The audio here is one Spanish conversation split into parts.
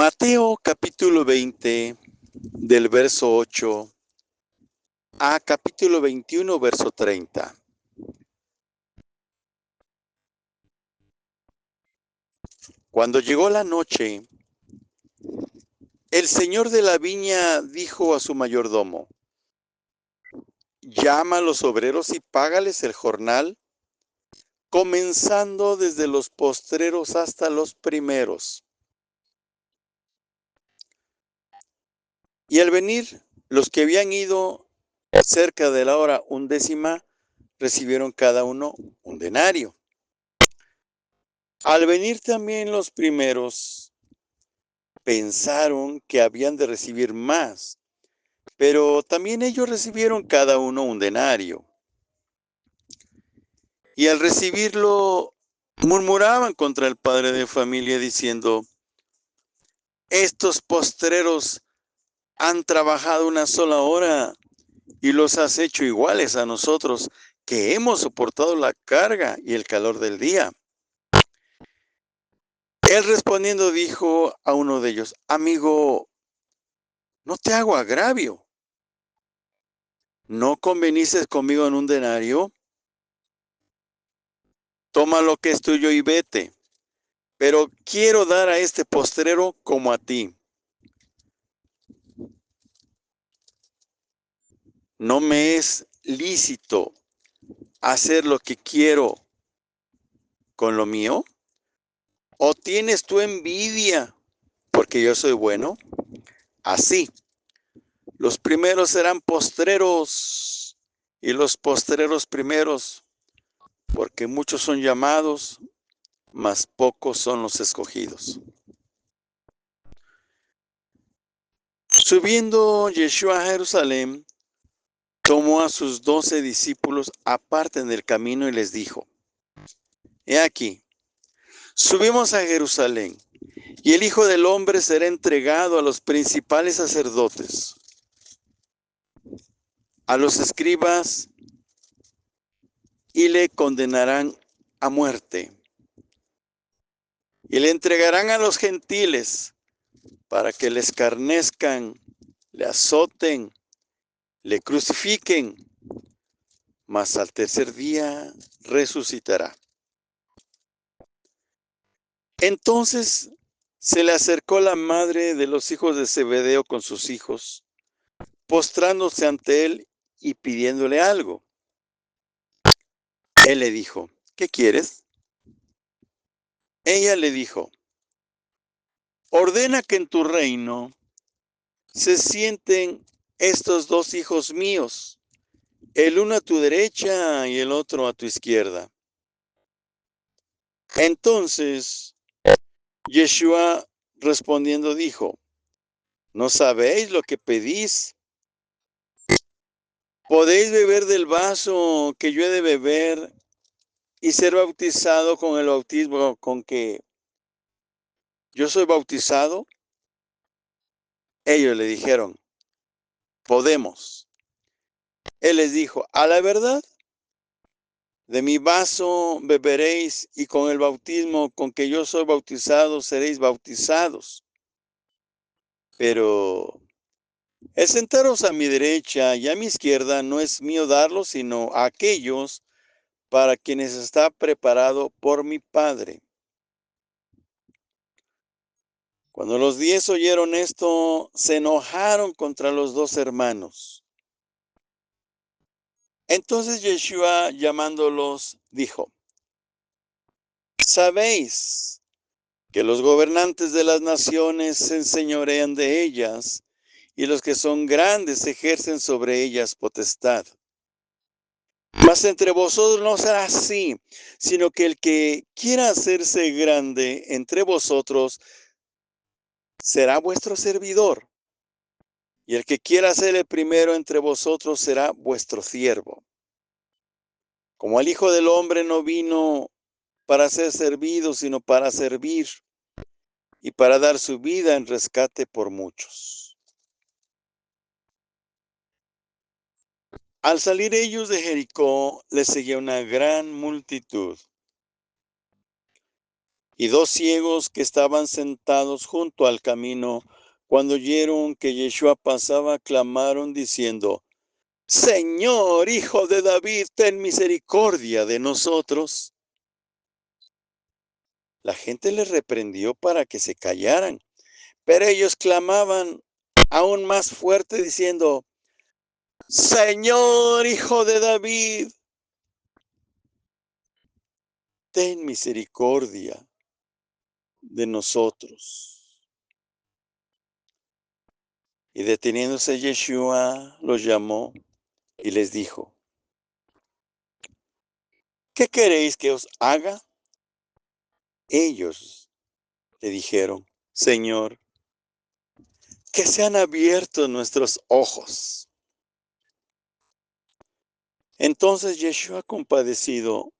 Mateo capítulo 20, del verso 8 a capítulo 21, verso 30. Cuando llegó la noche, el señor de la viña dijo a su mayordomo: llama a los obreros y págales el jornal, comenzando desde los postreros hasta los primeros. Y al venir, los que habían ido cerca de la hora 11 recibieron cada uno un denario. Al venir también los primeros, pensaron que habían de recibir más, pero también ellos recibieron cada uno un denario. Y al recibirlo, murmuraban contra el padre de familia diciendo: estos postreros han trabajado una sola hora y los has hecho iguales a nosotros, que hemos soportado la carga y el calor del día. Él respondiendo dijo a uno de ellos: amigo, no te hago agravio. ¿No conveniste conmigo en un denario? Toma lo que es tuyo y vete. Pero quiero dar a este postrero como a ti. ¿No me es lícito hacer lo que quiero con lo mío? ¿O tienes tú envidia porque yo soy bueno? Así, los primeros serán postreros y los postreros primeros, porque muchos son llamados, mas pocos son los escogidos. Subiendo Yeshua a Jerusalén, tomó a sus 12 discípulos aparte en el camino y les dijo: he aquí, subimos a Jerusalén, y el Hijo del Hombre será entregado a los principales sacerdotes, a los escribas, y le condenarán a muerte, y le entregarán a los gentiles para que le escarnezcan, le azoten, le crucifiquen, mas al tercer día resucitará. Entonces se le acercó la madre de los hijos de Zebedeo con sus hijos, postrándose ante él y pidiéndole algo. Él le dijo: ¿qué quieres? Ella le dijo: ordena que en tu reino se sienten estos dos hijos míos, el uno a tu derecha y el otro a tu izquierda. Entonces Yeshua respondiendo dijo: ¿no sabéis lo que pedís? ¿Podéis beber del vaso que yo he de beber y ser bautizado con el bautismo con que yo soy bautizado? Ellos le dijeron: podemos. Él les dijo: a la verdad, de mi vaso beberéis, y con el bautismo con que yo soy bautizado seréis bautizados. Pero el sentaros a mi derecha y a mi izquierda no es mío darlo, sino a aquellos para quienes está preparado por mi Padre. Cuando los 10 oyeron esto, se enojaron contra los dos hermanos. Entonces Yeshua, llamándolos, dijo: ¿sabéis que los gobernantes de las naciones se enseñorean de ellas, y los que son grandes ejercen sobre ellas potestad? Mas entre vosotros no será así, sino que el que quiera hacerse grande entre vosotros será vuestro servidor, y el que quiera ser el primero entre vosotros será vuestro siervo. Como el Hijo del Hombre no vino para ser servido, sino para servir y para dar su vida en rescate por muchos. Al salir ellos de Jericó, les seguía una gran multitud. Y 2 ciegos que estaban sentados junto al camino, cuando oyeron que Yeshua pasaba, clamaron diciendo: Señor, Hijo de David, ten misericordia de nosotros. La gente les reprendió para que se callaran, pero ellos clamaban aún más fuerte diciendo: Señor, Hijo de David, ten misericordia de nosotros. Y deteniéndose Yeshua, los llamó y les dijo: ¿Qué queréis que os haga? Ellos le dijeron: Señor, que sean abiertos nuestros ojos. Entonces Yeshua, compadecido,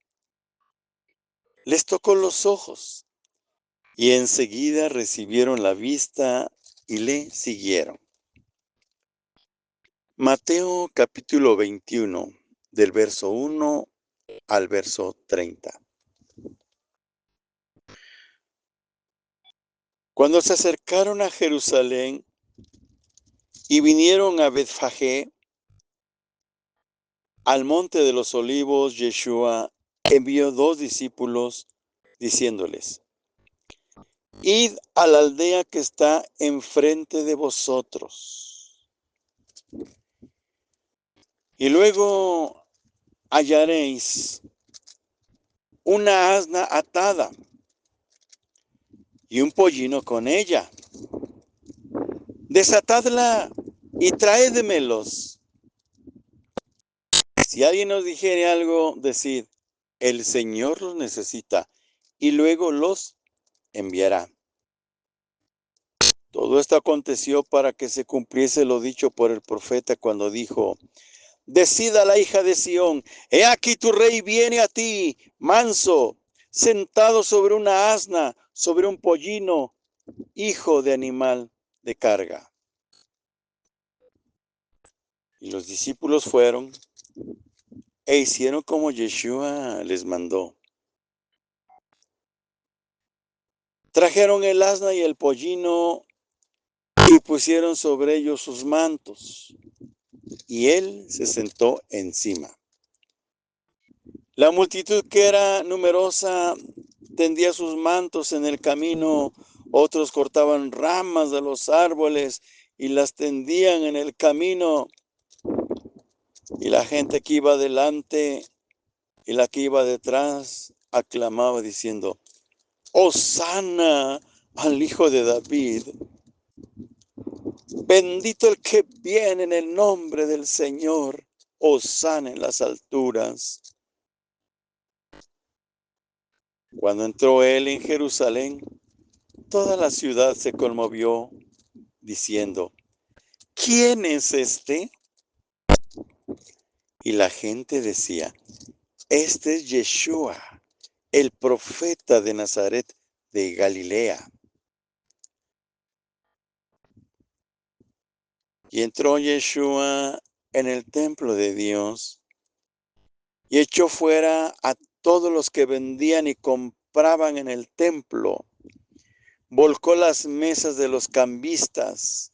les tocó los ojos y enseguida recibieron la vista y le siguieron. Mateo capítulo 21, del verso 1 al verso 30. Cuando se acercaron a Jerusalén y vinieron a Betfagé, al monte de los olivos, Yeshua envió 2 discípulos diciéndoles: Id a la aldea que está enfrente de vosotros, y luego hallaréis una asna atada y un pollino con ella. Desatadla y traédmelos. Si alguien os dijere algo, decid: el Señor los necesita, y luego los enviará. Todo esto aconteció para que se cumpliese lo dicho por el profeta cuando dijo: Decid a la hija de Sión: he aquí tu rey viene a ti, manso, sentado sobre una asna, sobre un pollino, hijo de animal de carga. Y los discípulos fueron e hicieron como Yeshua les mandó. Trajeron el asna y el pollino y pusieron sobre ellos sus mantos, y él se sentó encima. La multitud, que era numerosa, tendía sus mantos en el camino, otros cortaban ramas de los árboles y las tendían en el camino, y la gente que iba delante y la que iba detrás aclamaba diciendo: Hosana al Hijo de David, bendito el que viene en el nombre del Señor, hosana en las alturas. Cuando entró él en Jerusalén, toda la ciudad se conmovió, diciendo: ¿Quién es este? Y la gente decía: Este es Yeshua, el profeta de Nazaret de Galilea. Y entró Yeshua en el templo de Dios y echó fuera a todos los que vendían y compraban en el templo. Volcó las mesas de los cambistas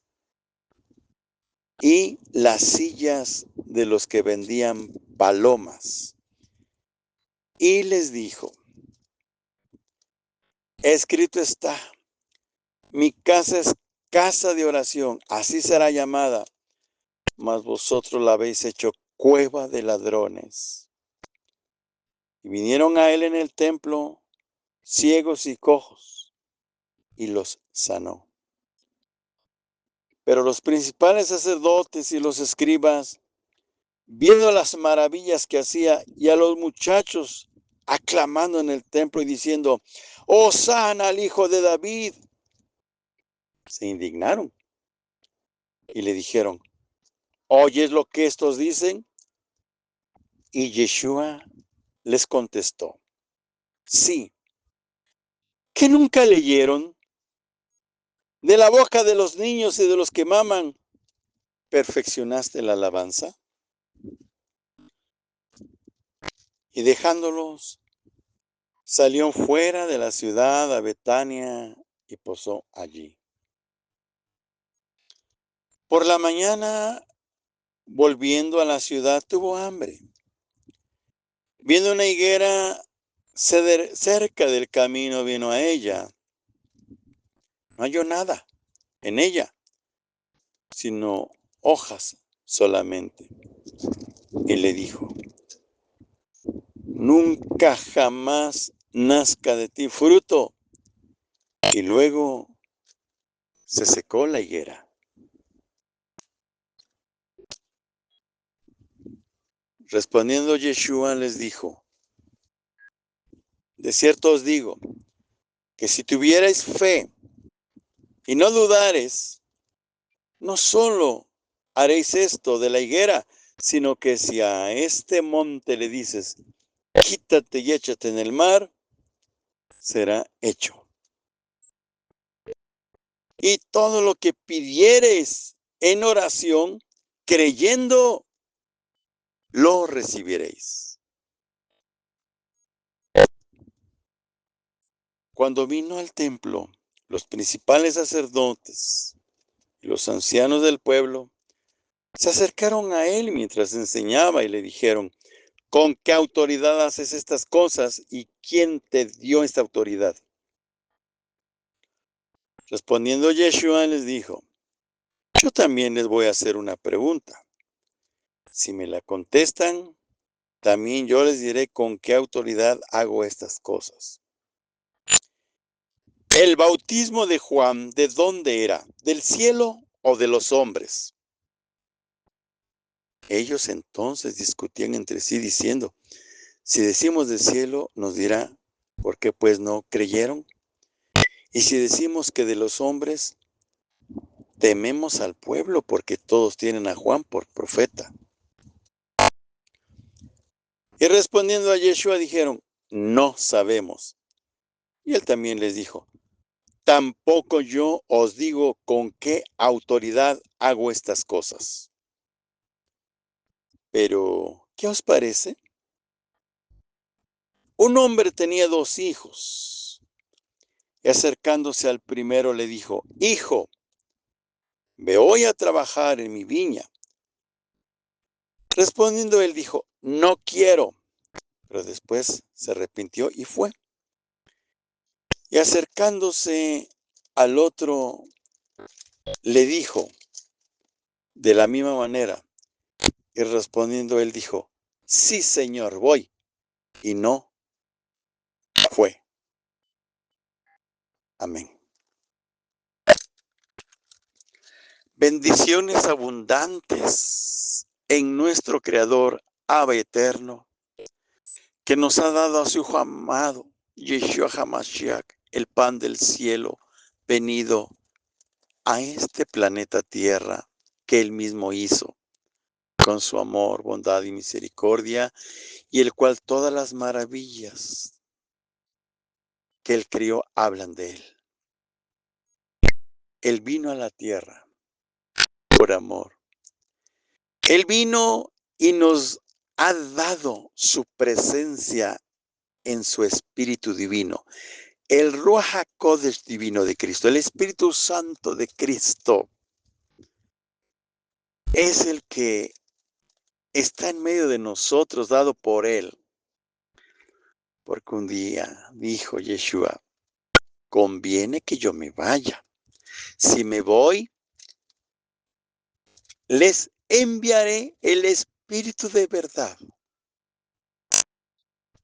y las sillas de los que vendían palomas. Y les dijo: escrito está, mi casa es casa de oración, así será llamada, mas vosotros la habéis hecho cueva de ladrones. Y vinieron a él en el templo ciegos y cojos, y los sanó. Pero los principales sacerdotes y los escribas, viendo las maravillas que hacía, y a los muchachos aclamando en el templo y diciendo: Hosana al Hijo de David, se indignaron y le dijeron: ¿oyes lo que estos dicen? Y Yeshua les contestó: sí. ¿Que nunca leyeron? De la boca de los niños y de los que maman, perfeccionaste la alabanza. Y dejándolos, salió fuera de la ciudad a Betania y posó allí. Por la mañana, volviendo a la ciudad, tuvo hambre. Viendo una higuera cerca del camino, vino a ella. No halló nada en ella, sino hojas solamente. Y le dijo: nunca jamás nazca de ti fruto. Y luego se secó la higuera. Respondiendo Yeshua les dijo: de cierto os digo, que si tuvierais fe y no dudares, no solo haréis esto de la higuera, sino que si a este monte le dices: quítate y échate en el mar, será hecho. Y todo lo que pidiereis en oración, creyendo, lo recibiréis. Cuando vino al templo, los principales sacerdotes y los ancianos del pueblo se acercaron a él mientras enseñaba y le dijeron: ¿con qué autoridad haces estas cosas y quién te dio esta autoridad? Respondiendo Yeshua les dijo: yo también les voy a hacer una pregunta. Si me la contestan, también yo les diré con qué autoridad hago estas cosas. ¿El bautismo de Juan de dónde era? ¿Del cielo o de los hombres? Ellos entonces discutían entre sí diciendo: si decimos del cielo, nos dirá: ¿por qué pues no creyeron? Y si decimos que de los hombres, tememos al pueblo porque todos tienen a Juan por profeta. Y respondiendo a Yeshua dijeron: no sabemos. Y él también les dijo: tampoco yo os digo con qué autoridad hago estas cosas. Pero, ¿qué os parece? Un hombre tenía 2 hijos, y acercándose al primero le dijo: hijo, ve hoy a trabajar en mi viña. Respondiendo él dijo: no quiero. Pero después se arrepintió y fue. Y acercándose al otro, le dijo de la misma manera. Y respondiendo él dijo: sí, Señor, voy. Y no fue. Amén. Bendiciones abundantes en nuestro Creador, Abba eterno, que nos ha dado a su Hijo amado, Yeshua HaMashiach, el pan del cielo, venido a este planeta Tierra que Él mismo hizo, con su amor, bondad y misericordia, y el cual todas las maravillas que Él crió hablan de Él. Él vino a la tierra por amor. Él vino y nos ha dado su presencia en su Espíritu Divino. El Ruach HaKodesh divino de Cristo, el Espíritu Santo de Cristo, es el que está en medio de nosotros, dado por Él. Porque un día dijo Yeshua: conviene que yo me vaya. Si me voy, les enviaré el Espíritu de verdad.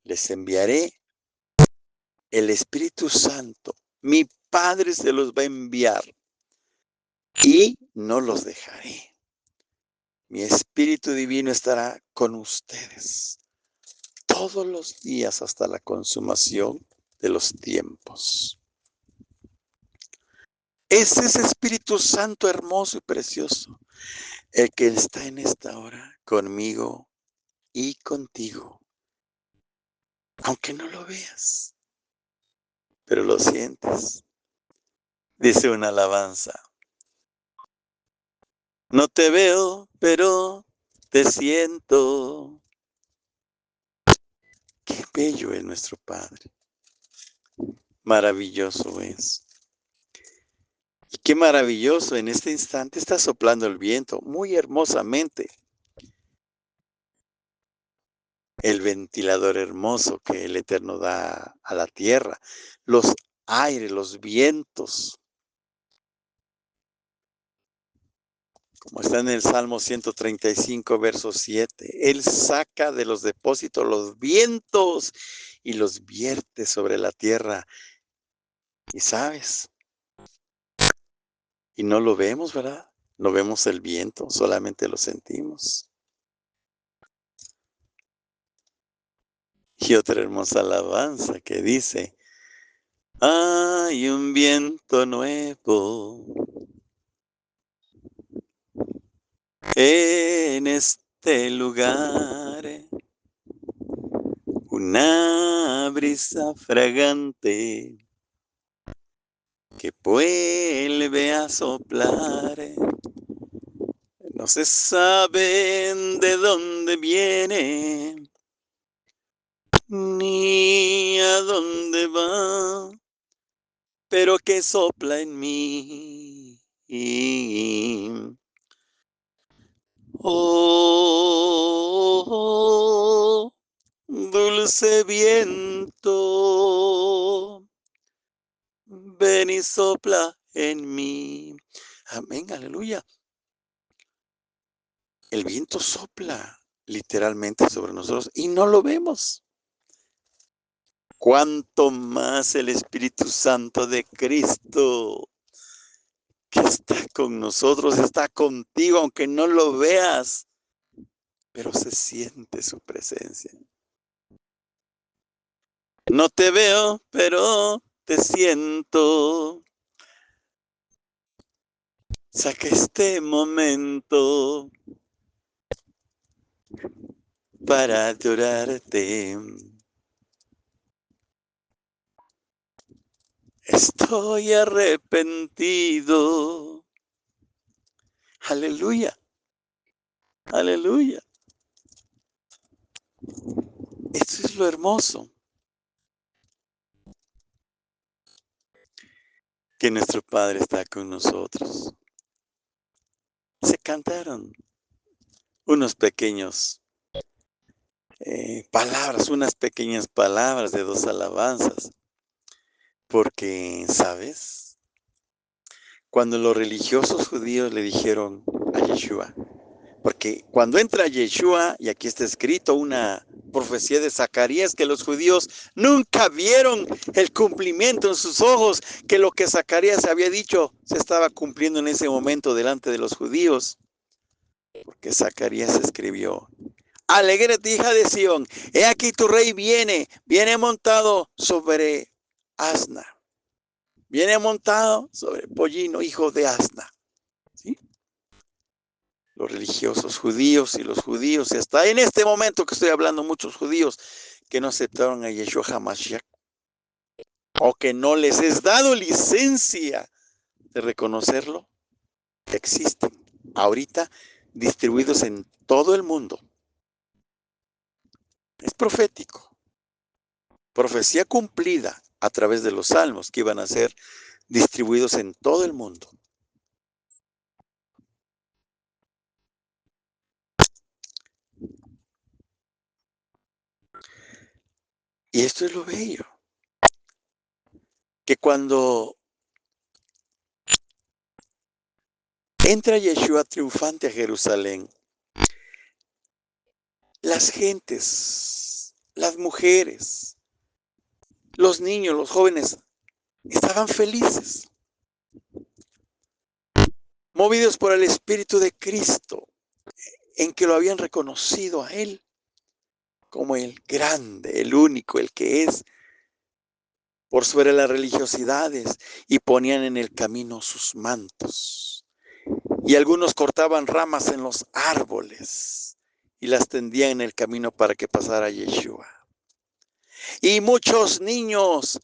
Les enviaré el Espíritu Santo. Mi Padre se los va a enviar y no los dejaré. Mi Espíritu Divino estará con ustedes todos los días hasta la consumación de los tiempos. Es ese Espíritu Santo hermoso y precioso el que está en esta hora conmigo y contigo. Aunque no lo veas, pero lo sientes. Dice una alabanza: no te veo, pero te siento. Qué bello es nuestro Padre. Maravilloso es. Y qué maravilloso, en este instante está soplando el viento muy hermosamente. El ventilador hermoso que el Eterno da a la tierra, los aires, los vientos, como está en el Salmo 135, verso 7. Él saca de los depósitos los vientos y los vierte sobre la tierra. Y sabes, y no lo vemos, ¿verdad? No vemos el viento, solamente lo sentimos. Y otra hermosa alabanza que dice, hay un viento nuevo en este lugar, una brisa fragante que vuelve a soplar. No se sabe de dónde viene, ni a dónde va, pero que sopla en mí. Oh, dulce viento, ven y sopla en mí. Amén, aleluya. El viento sopla literalmente sobre nosotros y no lo vemos. Cuanto más el Espíritu Santo de Cristo que está con nosotros, está contigo, aunque no lo veas, pero se siente su presencia. No te veo, pero te siento. Saca este momento para adorarte. Estoy arrepentido. Aleluya, aleluya. Esto es lo hermoso. Que nuestro Padre está con nosotros. Se cantaron unos pequeños palabras, unas pequeñas palabras de dos alabanzas. Porque, ¿sabes? Cuando los religiosos judíos le dijeron a Yeshua, porque cuando entra Yeshua, y aquí está escrito una profecía de Zacarías, que los judíos nunca vieron el cumplimiento en sus ojos, que lo que Zacarías había dicho se estaba cumpliendo en ese momento delante de los judíos. Porque Zacarías escribió, alégrate, hija de Sión, he aquí tu rey viene montado sobre asna. Viene montado sobre pollino, hijo de asna. ¿Sí? Los religiosos judíos y los judíos, y hasta en este momento que estoy hablando, muchos judíos que no aceptaron a Yeshua HaMashiach, o que no les es dado licencia de reconocerlo, existen ahorita distribuidos en todo el mundo. Es profético, profecía cumplida a través de los salmos que iban a ser distribuidos en todo el mundo. Y esto es lo bello, que cuando entra Yeshua triunfante a Jerusalén, las gentes, las mujeres, los niños, los jóvenes, estaban felices, movidos por el Espíritu de Cristo, en que lo habían reconocido a Él como el grande, el único, el que es por sobre las religiosidades, y ponían en el camino sus mantos. Y algunos cortaban ramas en los árboles y las tendían en el camino para que pasara Yeshua. Y muchos niños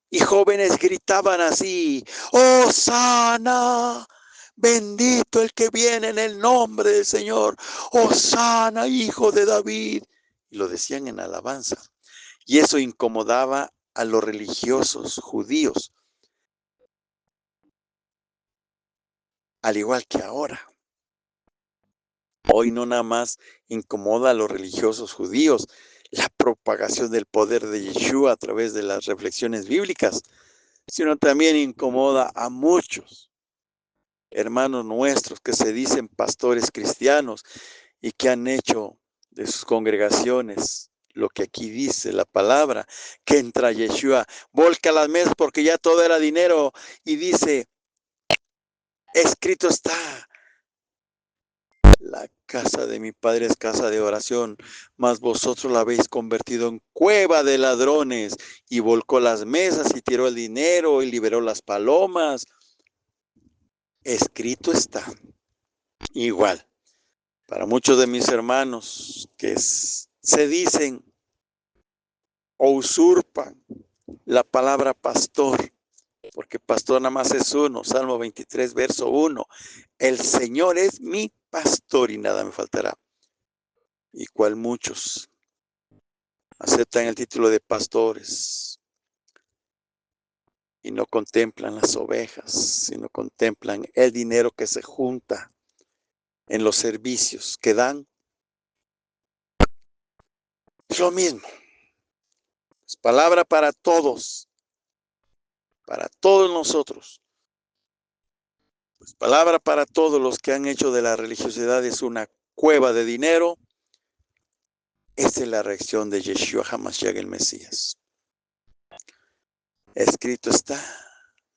y jóvenes gritaban así, ¡Hosana! Bendito el que viene en el nombre del Señor. ¡Hosana, hijo de David! Y lo decían en alabanza. Y eso incomodaba a los religiosos judíos, al igual que ahora. Hoy no nada más incomoda a los religiosos judíos la propagación del poder de Yeshua a través de las reflexiones bíblicas, sino también incomoda a muchos hermanos nuestros que se dicen pastores cristianos y que han hecho de sus congregaciones lo que aquí dice la palabra, que entra Yeshua, volca las mesas porque ya todo era dinero y dice, escrito está, la casa de mi padre es casa de oración, mas vosotros la habéis convertido en cueva de ladrones, y volcó las mesas y tiró el dinero y liberó las palomas. Escrito está. Igual, para muchos de mis hermanos que se dicen o usurpan la palabra pastor, porque pastor nada más es uno, Salmo 23, verso 1. El Señor es mi pastor y nada me faltará. Y cual muchos aceptan el título de pastores y no contemplan las ovejas, sino contemplan el dinero que se junta en los servicios que dan. Es lo mismo. Es palabra para todos nosotros. Pues palabra para todos los que han hecho de la religiosidad es una cueva de dinero. Esta es la reacción de Yeshua HaMashiach el Mesías. Escrito está,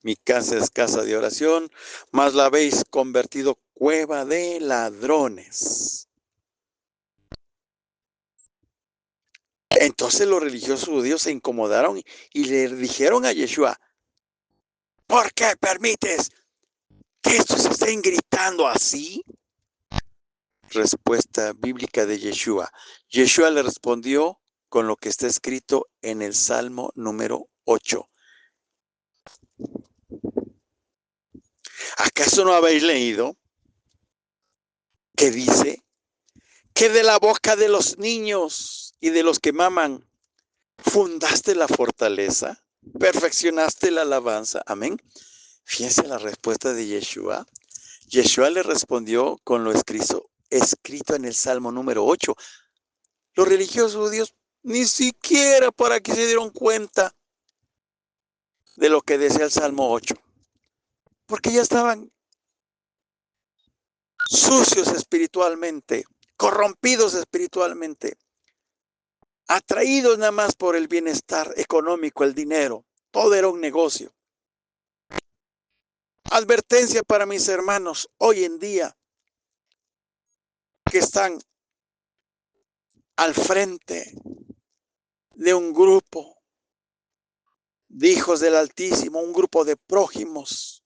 mi casa es casa de oración, mas la habéis convertido cueva de ladrones. Entonces los religiosos judíos se incomodaron y le dijeron a Yeshua, ¿por qué permites que estos estén gritando así? Respuesta bíblica de Yeshua. Yeshua le respondió con lo que está escrito en el Salmo número 8. ¿Acaso no habéis leído que dice que de la boca de los niños y de los que maman fundaste la fortaleza, perfeccionaste la alabanza? Amén. Fíjense la respuesta de Yeshua. Yeshua le respondió con lo escrito en el Salmo número 8. Los religiosos judíos ni siquiera para que se dieron cuenta de lo que decía el Salmo 8, porque ya estaban sucios espiritualmente, corrompidos espiritualmente, atraídos nada más por el bienestar económico, el dinero. Todo era un negocio. Advertencia para mis hermanos hoy en día que están al frente de un grupo de hijos del Altísimo, un grupo de prójimos,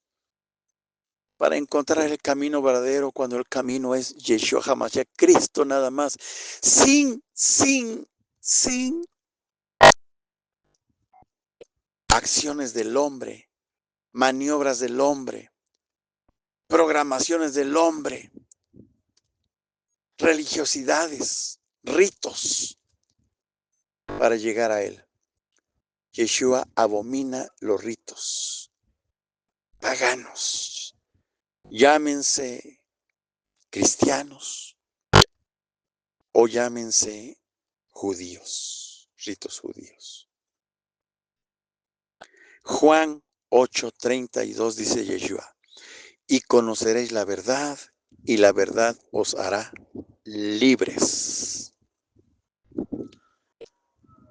para encontrar el camino verdadero cuando el camino es Yeshua HaMashiach, Cristo nada más, sin acciones del hombre, maniobras del hombre, programaciones del hombre, religiosidades, ritos para llegar a él. Yeshua abomina los ritos paganos, llámense cristianos o llámense judíos, ritos judíos. Juan 8:32 dice Yeshua, y conoceréis la verdad, y la verdad os hará libres.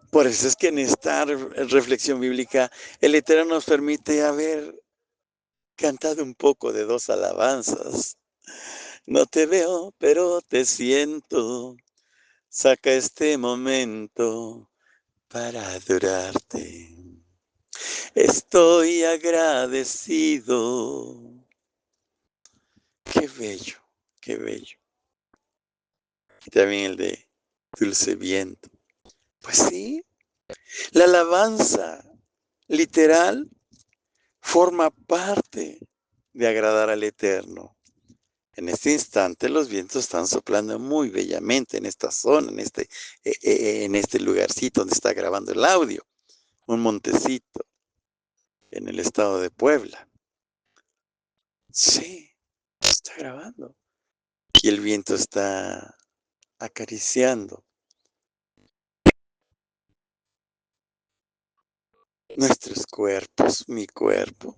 Por eso es que en esta reflexión bíblica, el Eterno nos permite haber cantado un poco de dos alabanzas. No te veo, pero te siento. Saca este momento para adorarte. Estoy agradecido. Qué bello, qué bello. Y también el de Dulce Viento. Pues sí, la alabanza literal forma parte de agradar al Eterno. En este instante los vientos están soplando muy bellamente en esta zona, en este lugarcito donde está grabando el audio. un montecito en el estado de Puebla. Sí, está grabando. Y el viento está acariciando nuestros cuerpos, mi cuerpo,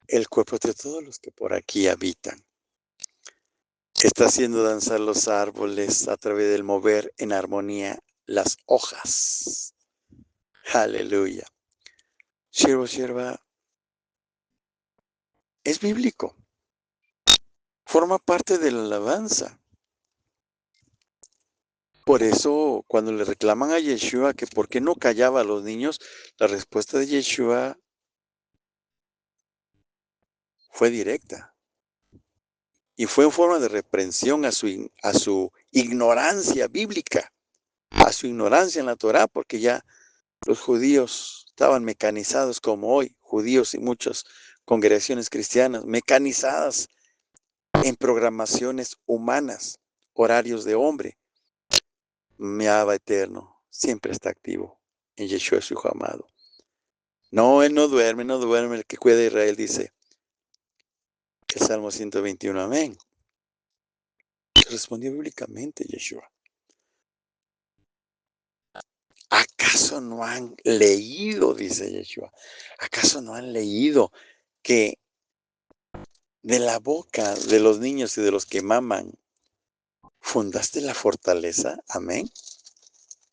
el cuerpo de todos los que por aquí habitan. Está haciendo danzar los árboles a través del mover en armonía las hojas. Aleluya. Siervo, sierva, es bíblico. Forma parte de la alabanza. Por eso, cuando le reclaman a Yeshua que por qué no callaba a los niños, la respuesta de Yeshua fue directa. Y fue en forma de reprensión a su ignorancia bíblica, a su ignorancia en la Torá, porque ya los judíos estaban mecanizados como hoy, judíos y muchas congregaciones cristianas, mecanizadas en programaciones humanas, horarios de hombre. Mi Abba eterno siempre está activo en Yeshua, su Hijo amado. No, Él no duerme, el que cuida de Israel, dice el Salmo 121, amén. Respondió bíblicamente Yeshua. ¿Acaso no han leído, dice Yeshua, acaso no han leído que de la boca de los niños y de los que maman fundaste la fortaleza? Amén.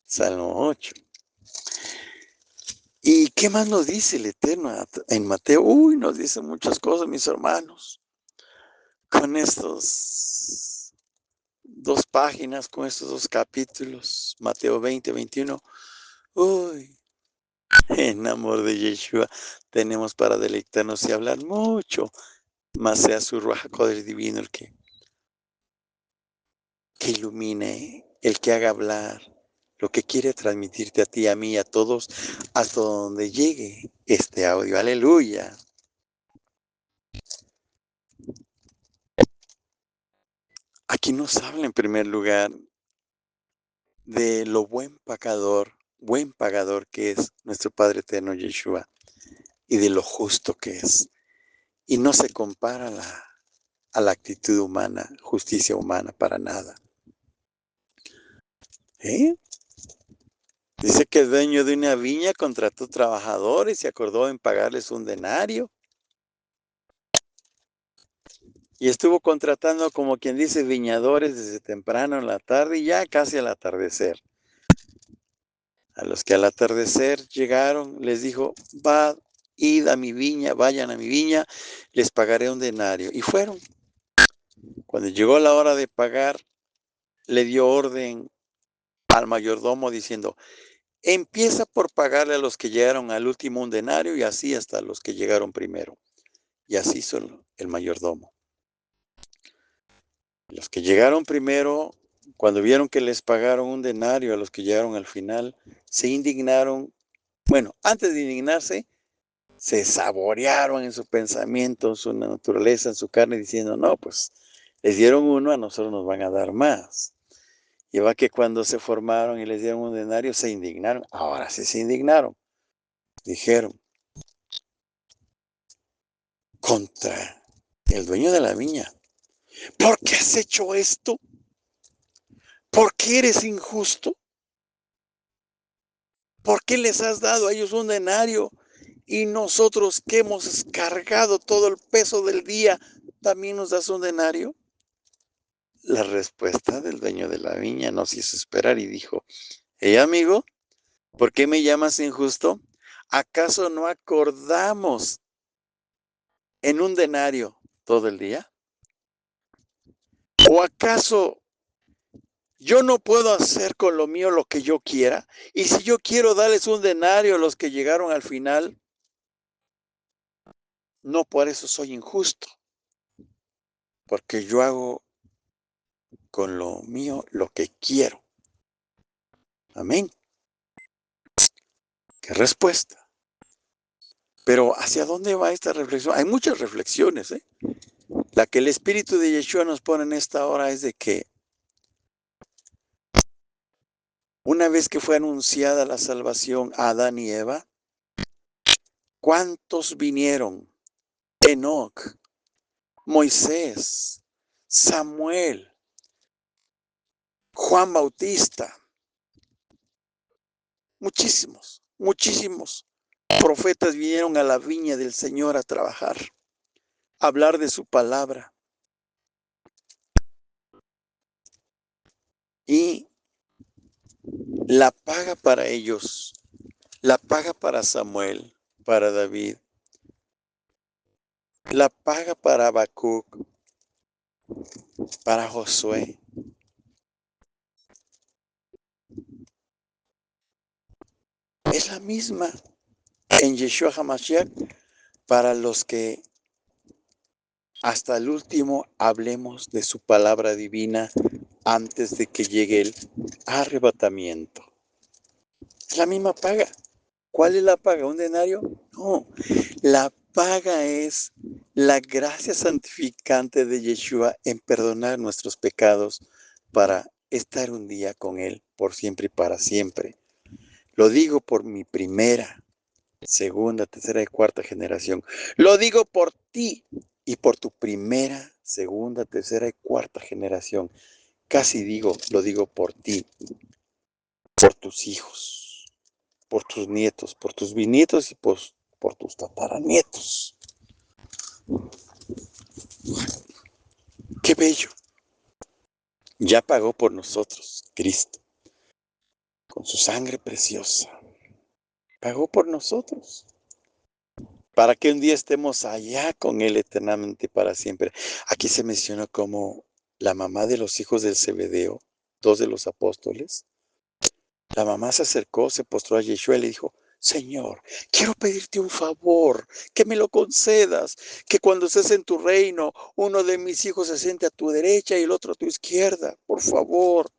Salmo 8. ¿Y qué más nos dice el Eterno en Mateo? Uy, nos dice muchas cosas, mis hermanos. Con estos 2 páginas, con estos 2 capítulos, Mateo 20, 21. Uy, en amor de Yeshua tenemos para deleitarnos y hablar mucho. Más sea su Ruach HaKodesh divino el que ilumine, el que haga hablar lo que quiere transmitirte a ti, a mí, a todos, hasta donde llegue este audio. Aleluya. Aquí nos habla en primer lugar de lo buen pagador que es nuestro Padre eterno Yeshua y de lo justo que es. Y no se compara a la actitud humana, justicia humana, para nada. Dice que el dueño de una viña contrató trabajadores y se acordó en pagarles un denario. Y estuvo contratando, como quien dice, viñadores desde temprano en la tarde y ya casi al atardecer. A los que al atardecer llegaron, les dijo, id a mi viña, vayan a mi viña, les pagaré un denario. Y fueron. Cuando llegó la hora de pagar, le dio orden al mayordomo diciendo, empieza por pagarle a los que llegaron al último un denario y así hasta los que llegaron primero. Y así hizo el mayordomo. Los que llegaron primero, cuando vieron que les pagaron un denario a los que llegaron al final, se indignaron. Bueno, antes de indignarse, se saborearon en su pensamiento, en su naturaleza, en su carne, diciendo, no, pues les dieron uno, a nosotros nos van a dar más. Y va que cuando se formaron y les dieron un denario, se indignaron. Ahora sí se indignaron. Dijeron, contra el dueño de la viña, ¿por qué has hecho esto? ¿Por qué eres injusto? ¿Por qué les has dado a ellos un denario? Y nosotros que hemos cargado todo el peso del día, ¿también nos das un denario? La respuesta del dueño de la viña nos hizo esperar y dijo, hey amigo, ¿por qué me llamas injusto? ¿Acaso no acordamos en un denario todo el día? ¿O acaso yo no puedo hacer con lo mío lo que yo quiera? Y si yo quiero darles un denario a los que llegaron al final, no por eso soy injusto, porque yo hago con lo mío lo que quiero. Amén. ¿Qué respuesta? Pero ¿hacia dónde va esta reflexión? Hay muchas reflexiones. La que el Espíritu de Yeshua nos pone en esta hora es de que una vez que fue anunciada la salvación a Adán y Eva, ¿Cuántos vinieron? Enoc, Moisés, Samuel, Juan Bautista, muchísimos, muchísimos profetas vinieron a la viña del Señor a trabajar, a hablar de su palabra. Y la paga para ellos, la paga para Samuel, para David, la paga para Habacuc, para Josué, es la misma en Yeshua HaMashiach para los que hasta el último hablemos de su palabra divina antes de que llegue el arrebatamiento. Es la misma paga. ¿Cuál es la paga? ¿Un denario? No. La paga es la gracia santificante de Yeshua en perdonar nuestros pecados para estar un día con Él por siempre y para siempre. Lo digo por mi primera, segunda, tercera y cuarta generación. Lo digo por ti y por tu primera, segunda, tercera y cuarta generación. Casi digo, lo digo por ti, por tus hijos, por tus nietos, por tus bisnietos y por tus tataranietos. ¡Qué bello! Ya pagó por nosotros, Cristo, con su sangre preciosa. Pagó por nosotros, para que un día estemos allá con Él eternamente para siempre. Aquí se menciona como la mamá de los hijos del Zebedeo, dos de los apóstoles. La mamá se acercó, se postró a Yeshua y le dijo: Señor, quiero pedirte un favor, que me lo concedas, que cuando estés en tu reino, uno de mis hijos se siente a tu derecha y el otro a tu izquierda, por favor.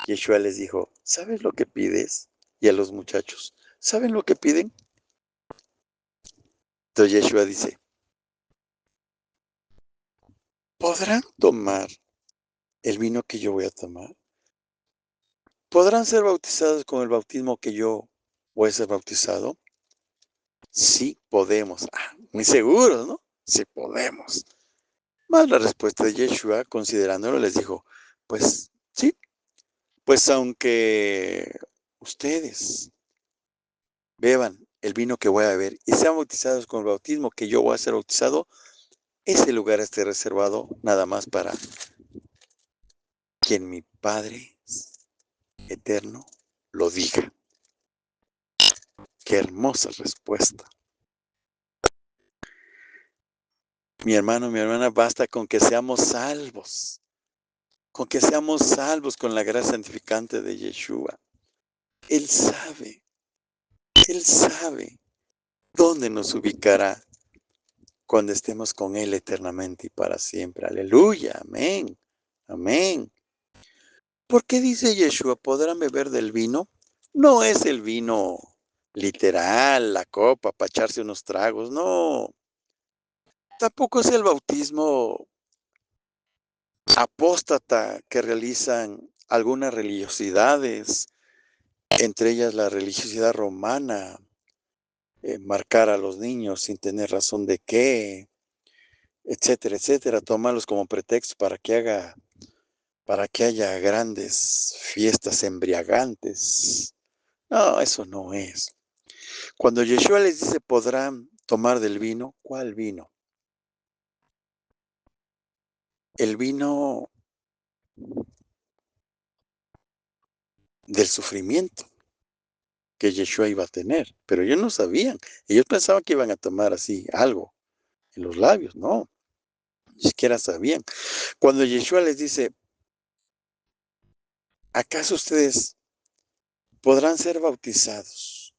Yeshua les dijo: ¿sabes lo que pides? Y a los muchachos: ¿saben lo que piden? Entonces Yeshua dice: ¿podrán tomar el vino que yo voy a tomar? ¿Podrán ser bautizados con el bautismo que yo voy a ser bautizado? Sí, podemos. Muy seguros, ¿no? Sí, podemos. Más la respuesta de Yeshua, considerándolo, les dijo: pues sí, pues aunque ustedes beban el vino que voy a beber y sean bautizados con el bautismo que yo voy a ser bautizado, ese lugar esté reservado nada más para quien mi Padre eterno lo diga. Qué hermosa respuesta. Mi hermano, mi hermana, basta con que seamos salvos. Con que seamos salvos con la gracia santificante de Yeshua. Él sabe dónde nos ubicará cuando estemos con Él eternamente y para siempre. Aleluya, amén, amén. ¿Por qué dice Yeshua, podrán beber del vino? No es el vino literal, la copa, para echarse unos tragos, no. Tampoco es el bautismo apóstata que realizan algunas religiosidades, entre ellas la religiosidad romana, marcar a los niños sin tener razón de qué, etcétera, etcétera, tomarlos como pretexto para que haya grandes fiestas embriagantes. No, eso no es. Cuando Yeshua les dice podrán tomar del vino, ¿cuál vino? El vino del sufrimiento que Yeshua iba a tener, pero ellos no sabían. Ellos pensaban que iban a tomar así algo en los labios, no, ni siquiera sabían. Cuando Yeshua les dice, ¿acaso ustedes podrán ser bautizados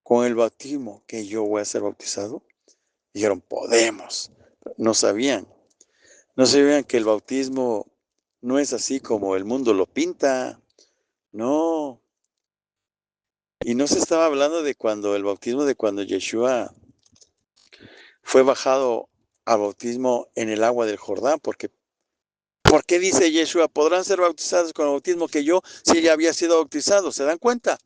con el bautismo que yo voy a ser bautizado? Dijeron, podemos. No sabían que el bautismo no es así como el mundo lo pinta, no. Y no se estaba hablando de cuando el bautismo de cuando Yeshua fue bajado al bautismo en el agua del Jordán, porque ¿por qué dice Yeshua, podrán ser bautizados con el bautismo que yo, si ya había sido bautizado? ¿Se dan cuenta?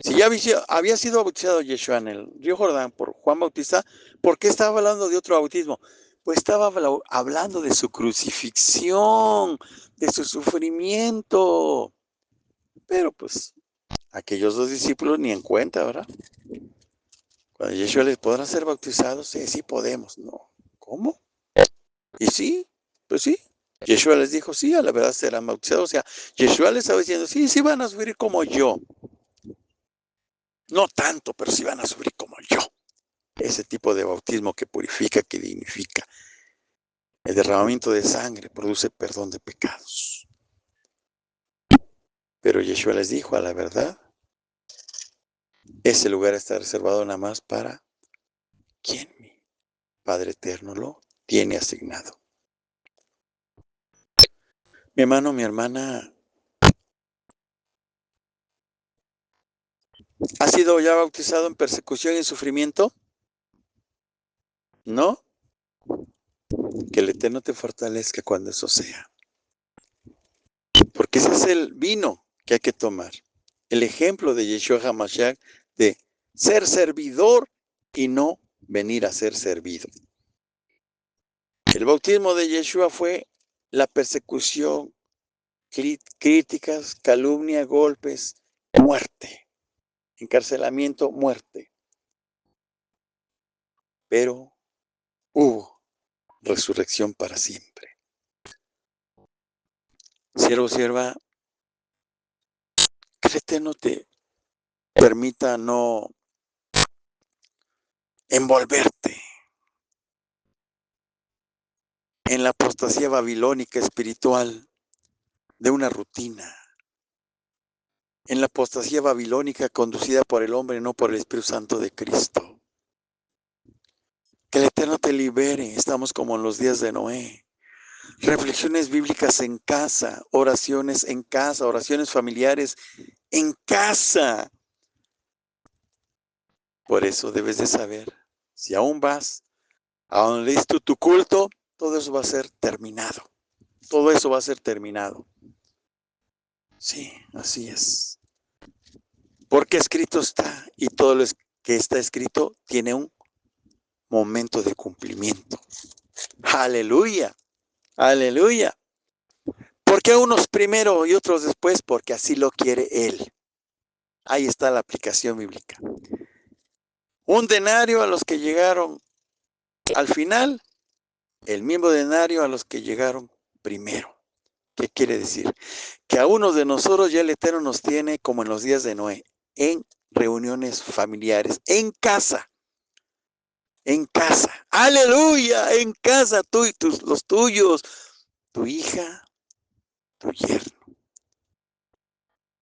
Si ya había sido bautizado Yeshua en el río Jordán por Juan Bautista, ¿por qué estaba hablando de otro bautismo? Pues estaba hablando de su crucifixión, de su sufrimiento. Pero pues aquellos dos discípulos ni en cuenta, ¿verdad? Cuando Yeshua les podrán ser bautizados, sí, sí podemos. No, ¿cómo? Y sí, pues sí. Yeshua les dijo, sí, a la verdad serán bautizados. O sea, Yeshua les estaba diciendo, sí, sí van a sufrir como yo. No tanto, pero sí van a sufrir como yo. Ese tipo de bautismo que purifica, que dignifica. El derramamiento de sangre produce perdón de pecados. Pero Yeshua les dijo, a la verdad, ese lugar está reservado nada más para quien mi Padre Eterno lo tiene asignado. Mi hermano, mi hermana, ¿ha sido ya bautizado en persecución y sufrimiento? ¿No? Que el Eterno te fortalezca cuando eso sea. Porque ese es el vino que hay que tomar. El ejemplo de Yeshua HaMashiach de ser servidor y no venir a ser servido. El bautismo de Yeshua fue la persecución, críticas, calumnia, golpes, muerte, encarcelamiento, muerte. Pero hubo resurrección para siempre. Siervo, sierva, que el Eterno te permita no envolverte en la apostasía babilónica espiritual de una rutina, en la apostasía babilónica conducida por el hombre, no por el Espíritu Santo de Cristo. Que el Eterno te libere, estamos como en los días de Noé. Reflexiones bíblicas en casa, oraciones en casa, oraciones familiares en casa. Por eso debes de saber, si aún vas a donde diste tu culto, todo eso va a ser terminado. Todo eso va a ser terminado. Sí, así es. Porque escrito está, y todo lo que está escrito tiene un momento de cumplimiento. Aleluya, aleluya. ¿Por qué unos primero y otros después? Porque así lo quiere Él. Ahí está la aplicación bíblica. Un denario a los que llegaron al final, el mismo denario a los que llegaron primero. ¿Qué quiere decir? Que a unos de nosotros ya el Eterno nos tiene como en los días de Noé, en reuniones familiares, en casa. En casa, aleluya, en casa, tú y los tuyos, tu hija, tu yerno,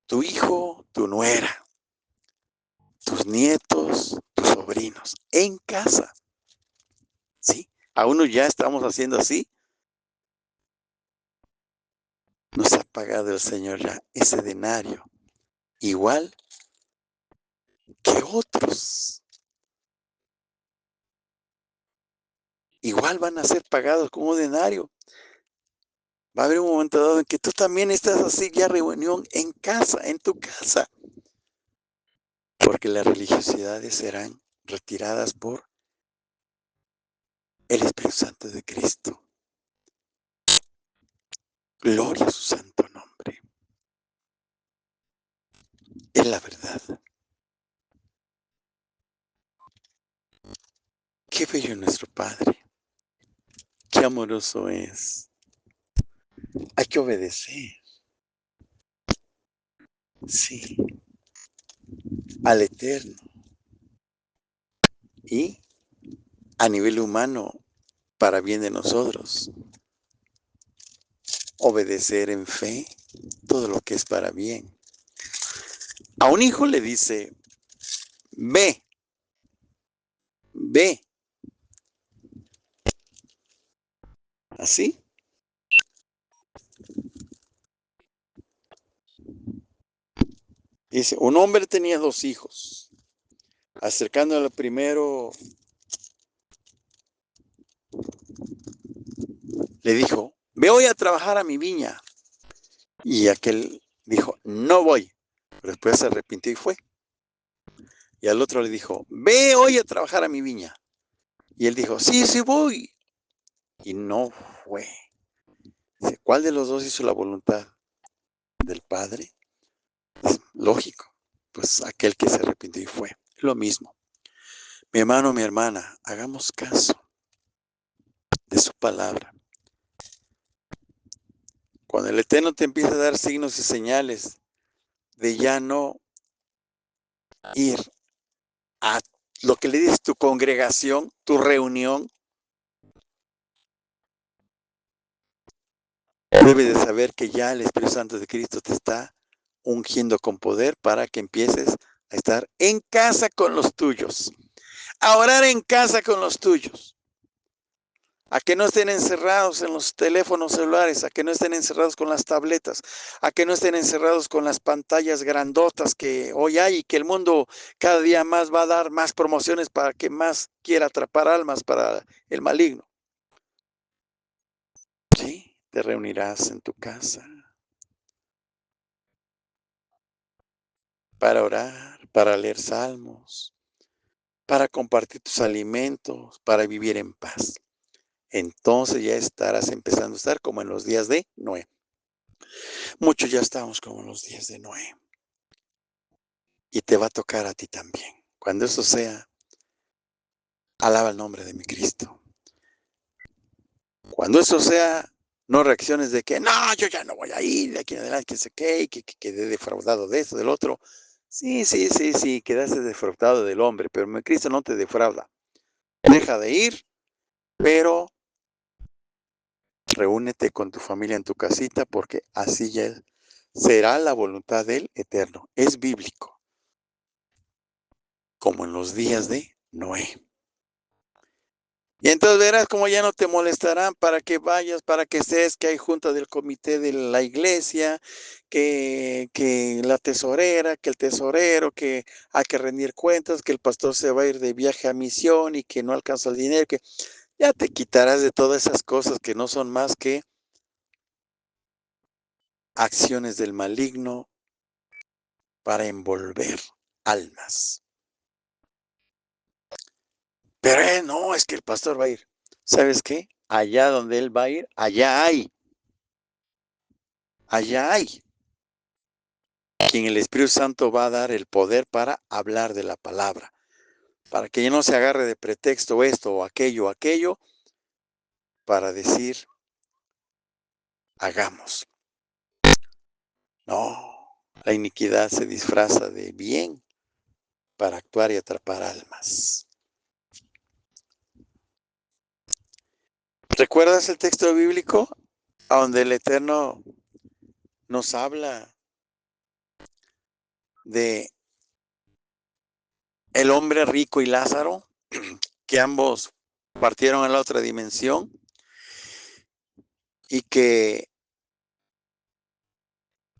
tu hijo, tu nuera, tus nietos, tus sobrinos, en casa. ¿Sí? A uno ya estamos haciendo así. Nos ha pagado el Señor ya ese denario, igual que otros. Igual van a ser pagados con un denario. Va a haber un momento dado en que tú también estás así, ya reunión en casa, en tu casa. Porque las religiosidades serán retiradas por el Espíritu Santo de Cristo. Gloria a su santo nombre. Es la verdad. Qué bello es nuestro Padre. Qué amoroso es. Hay que obedecer. Sí. Al Eterno. Y a nivel humano, para bien de nosotros. Obedecer en fe todo lo que es para bien. A un hijo le dice, ve, ve. ¿Así? Dice, un hombre tenía 2 hijos. Acercándole al primero, le dijo, ve hoy a trabajar a mi viña. Y aquel dijo, no voy. Pero después se arrepintió y fue. Y al otro le dijo, ve hoy a trabajar a mi viña. Y él dijo, sí, sí voy. Y no fue. Dice, ¿cuál de los dos hizo la voluntad del Padre? Es lógico, pues aquel que se arrepintió y fue. Lo mismo. Mi hermano, mi hermana, hagamos caso de su palabra. Cuando el Eterno te empieza a dar signos y señales de ya no ir a lo que le dices tu congregación, tu reunión, debes de saber que ya el Espíritu Santo de Cristo te está ungiendo con poder para que empieces a estar en casa con los tuyos, a orar en casa con los tuyos, a que no estén encerrados en los teléfonos celulares, a que no estén encerrados con las tabletas, a que no estén encerrados con las pantallas grandotas que hoy hay y que el mundo cada día más va a dar más promociones para que más quiera atrapar almas para el maligno. Sí, te reunirás en tu casa para orar, para leer salmos, para compartir tus alimentos, para vivir en paz. Entonces ya estarás empezando a estar como en los días de Noé. Muchos ya estamos como en los días de Noé. Y te va a tocar a ti también. Cuando eso sea, alaba el nombre de mi Cristo. Cuando eso sea, no reacciones de que, no, yo ya no voy a ir, de aquí en adelante, que sé qué, que quedé defraudado de esto, del otro. Sí, quedaste defraudado del hombre, pero mi Cristo no te defrauda. Deja de ir, pero reúnete con tu familia en tu casita, porque así ya será la voluntad del Eterno. Es bíblico, como en los días de Noé. Y entonces verás como ya no te molestarán para que vayas, para que estés, que hay junta del comité de la iglesia, que la tesorera, que el tesorero, que hay que rendir cuentas, que el pastor se va a ir de viaje a misión y que no alcanza el dinero, que ya te quitarás de todas esas cosas que no son más que acciones del maligno para envolver almas. Pero no, es que el pastor va a ir. ¿Sabes qué? Allá donde él va a ir, allá hay. Allá hay quien el Espíritu Santo va a dar el poder para hablar de la palabra, para que ya no se agarre de pretexto esto o aquello, para decir, hagamos. No, la iniquidad se disfraza de bien para actuar y atrapar almas. ¿Recuerdas el texto bíblico a donde el Eterno nos habla de el hombre rico y Lázaro, que ambos partieron a la otra dimensión y que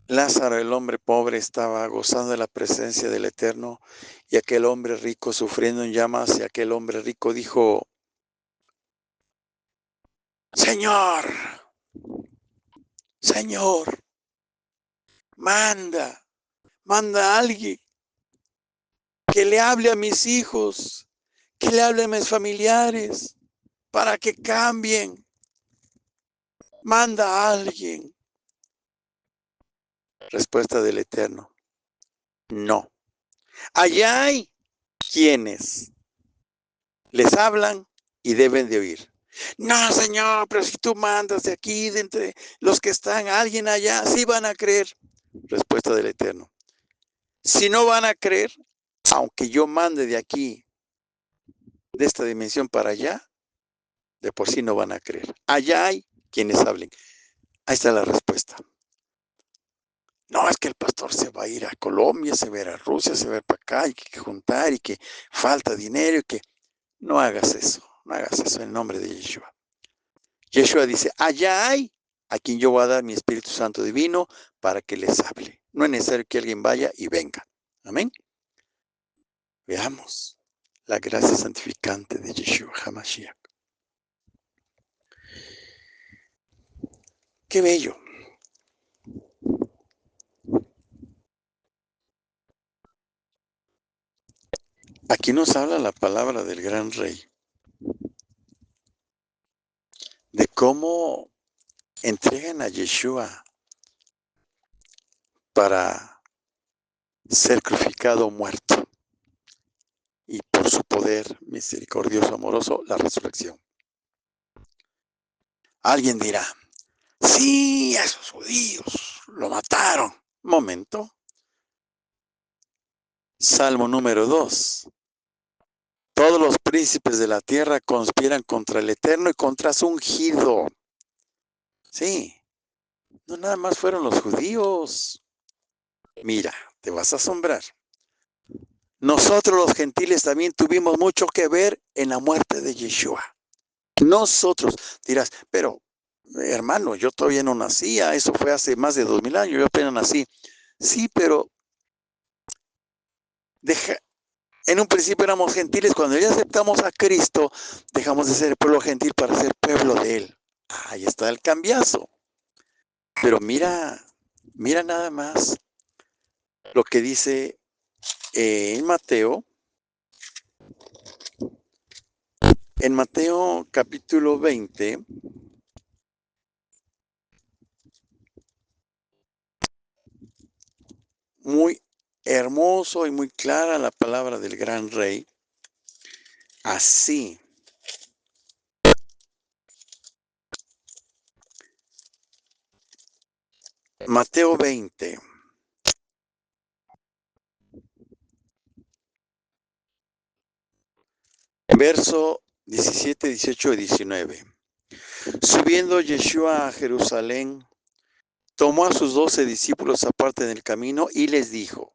Lázaro, el hombre pobre, estaba gozando de la presencia del Eterno y aquel hombre rico sufriendo en llamas y aquel hombre rico dijo, Señor, Señor, manda a alguien que le hable a mis hijos, que le hable a mis familiares para que cambien. Manda a alguien. Respuesta del Eterno, no. Allá hay quienes les hablan y deben de oír. No, Señor, pero si tú mandas de aquí, de entre los que están, alguien allá, sí van a creer. Respuesta del Eterno. Si no van a creer, aunque yo mande de aquí, de esta dimensión para allá, de por sí no van a creer. Allá hay quienes hablen. Ahí está la respuesta. No, es que el pastor se va a ir a Colombia, se va a ir a Rusia, se va a ir para acá, y que juntar, y que falta dinero, y que no hagas eso, no hagas eso en nombre de Yeshua. Yeshua dice, allá hay a quien yo voy a dar mi Espíritu Santo divino para que les hable. No es necesario que alguien vaya y venga. Amén. Veamos la gracia santificante de Yeshua HaMashiach. Qué bello. Aquí nos habla la palabra del gran rey, de cómo entregan a Yeshua para ser crucificado o muerto, y por su poder misericordioso, amoroso, la resurrección. Alguien dirá, sí, a esos judíos lo mataron. Momento. Salmo número 2. Todos los príncipes de la tierra conspiran contra el Eterno y contra su ungido. Sí, no nada más fueron los judíos. Mira, te vas a asombrar. Nosotros los gentiles también tuvimos mucho que ver en la muerte de Yeshua. Nosotros, dirás, pero hermano, yo todavía no nacía, eso fue hace más de 2000 años, yo apenas nací. Sí, pero en un principio éramos gentiles, cuando ya aceptamos a Cristo, dejamos de ser pueblo gentil para ser pueblo de Él. Ahí está el cambiazo. Pero mira nada más lo que dice en Mateo capítulo 20, muy hermoso y muy clara la palabra del gran rey. Así. Mateo 20. Verso 17, 18 y 19. Subiendo Yeshua a Jerusalén, tomó a sus 12 discípulos aparte en el camino y les dijo,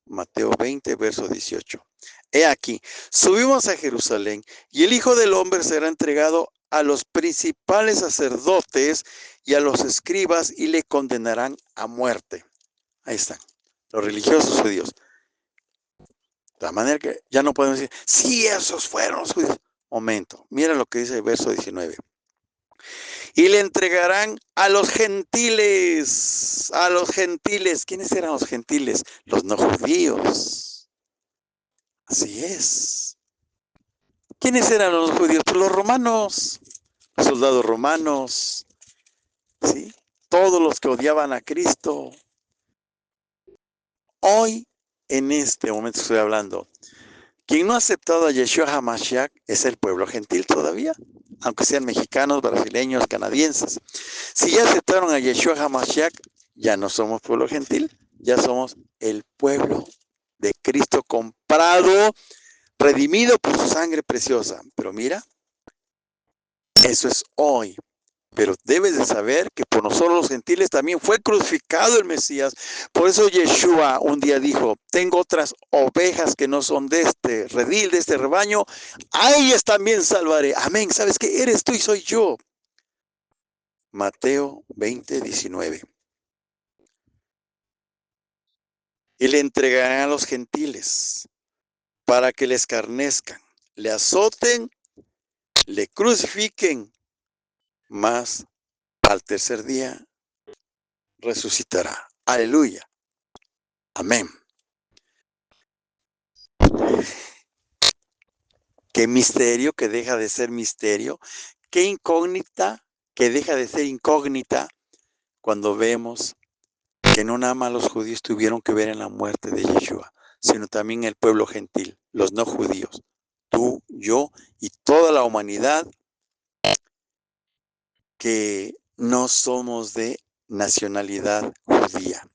Mateo 20, verso 18. He aquí, subimos a Jerusalén y el Hijo del Hombre será entregado a los principales sacerdotes y a los escribas y le condenarán a muerte. Ahí están, los religiosos judíos. De la manera que ya no podemos decir, sí, esos fueron los judíos. Momento, mira lo que dice el verso 19. Y le entregarán a los gentiles. A los gentiles. ¿Quiénes eran los gentiles? Los no judíos. Así es. ¿Quiénes eran los judíos? Pues los romanos, los soldados romanos, ¿sí? Todos los que odiaban a Cristo. Hoy, en este momento estoy hablando, quien no ha aceptado a Yeshua HaMashiach es el pueblo gentil todavía, aunque sean mexicanos, brasileños, canadienses. Si ya aceptaron a Yeshua HaMashiach, ya no somos pueblo gentil, ya somos el pueblo de Cristo comprado, redimido por su sangre preciosa. Pero mira, eso es hoy. Pero debes de saber que por nosotros los gentiles también fue crucificado el Mesías. Por eso Yeshua un día dijo, tengo otras ovejas que no son de este redil, de este rebaño, a ellas también salvaré. Amén. ¿Sabes qué? Eres tú y soy yo. Mateo 20, 19. Y le entregarán a los gentiles para que le escarnezcan, le azoten, le crucifiquen, mas al tercer día resucitará. Aleluya. Amén. Qué misterio que deja de ser misterio. Qué incógnita que deja de ser incógnita cuando vemos que no nada más los judíos tuvieron que ver en la muerte de Yeshua, sino también el pueblo gentil, los no judíos, tú, yo y toda la humanidad que no somos de nacionalidad judía.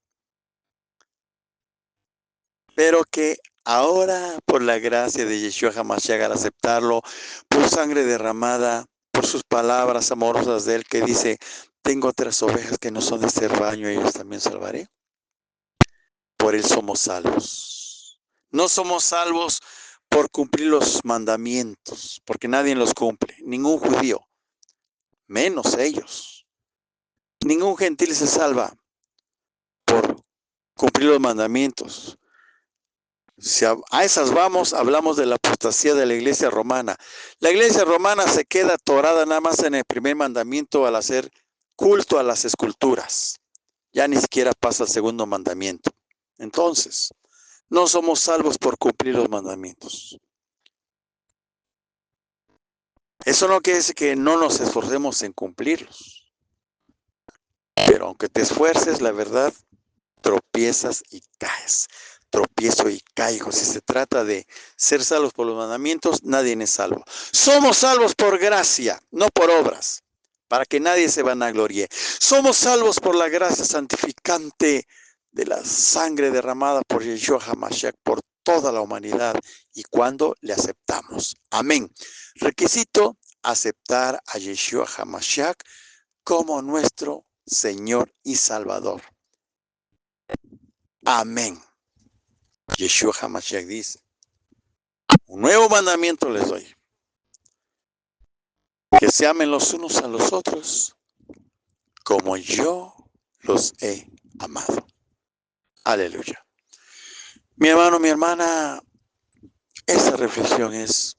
Pero que ahora, por la gracia de Yeshua HaMashiach, al aceptarlo, por sangre derramada, por sus palabras amorosas de él, que dice, tengo otras ovejas que no son de este rebaño, ellos también salvaré. Por él somos salvos. No somos salvos por cumplir los mandamientos, porque nadie los cumple, ningún judío, menos ellos. Ningún gentil se salva por cumplir los mandamientos. Si a esas vamos, hablamos de la apostasía de la iglesia romana. La iglesia romana se queda atorada nada más en el primer mandamiento al hacer culto a las esculturas. Ya ni siquiera pasa al segundo mandamiento. Entonces, No somos salvos por cumplir los mandamientos. Eso no quiere decir que no nos esforcemos en cumplirlos. Pero aunque te esfuerces, la verdad, tropiezas y caes. Tropiezo y caigo. Si se trata de ser salvos por los mandamientos, nadie es salvo. Somos salvos por gracia, no por obras, para que nadie se vanaglorie. Somos salvos por la gracia santificante de la sangre derramada por Yeshua HaMashiach por toda la humanidad y cuando le aceptamos. Amén. Requisito: aceptar a Yeshua HaMashiach como nuestro Señor y Salvador. Amén. Yeshua HaMashiach dice: un nuevo mandamiento les doy, que se amen los unos a los otros como yo los he amado. Aleluya. Mi hermano, mi hermana, esta reflexión es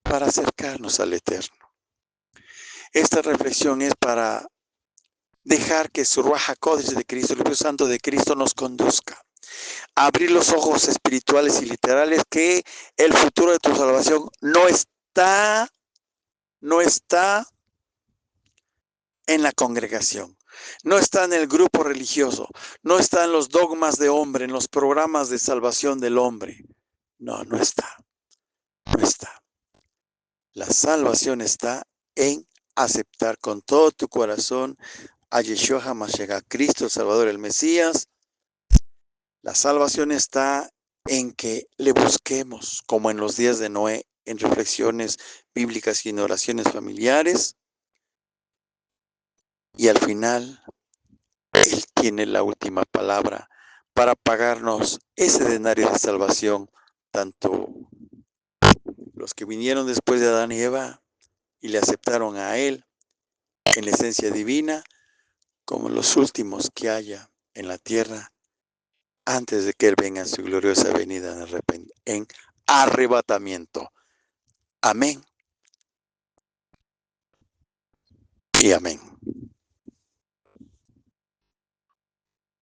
para acercarnos al Eterno. Esta reflexión es para dejar que su Ruach HaKodesh de Cristo, el Espíritu Santo de Cristo, nos conduzca. Abrir los ojos espirituales y literales que el futuro de tu salvación no está en la congregación, no está en el grupo religioso, no está en los dogmas de hombre, en los programas de salvación del hombre. No está. La salvación está en aceptar con todo tu corazón a Yeshua HaMashiach, a Cristo el Salvador, el Mesías. La salvación está en que le busquemos, como en los días de Noé, en reflexiones bíblicas y en oraciones familiares. Y al final, Él tiene la última palabra para pagarnos ese denario de salvación, tanto los que vinieron después de Adán y Eva y le aceptaron a Él en la esencia divina, como los últimos que haya en la tierra, antes de que Él venga en su gloriosa venida en arrebatamiento. Amén y amén.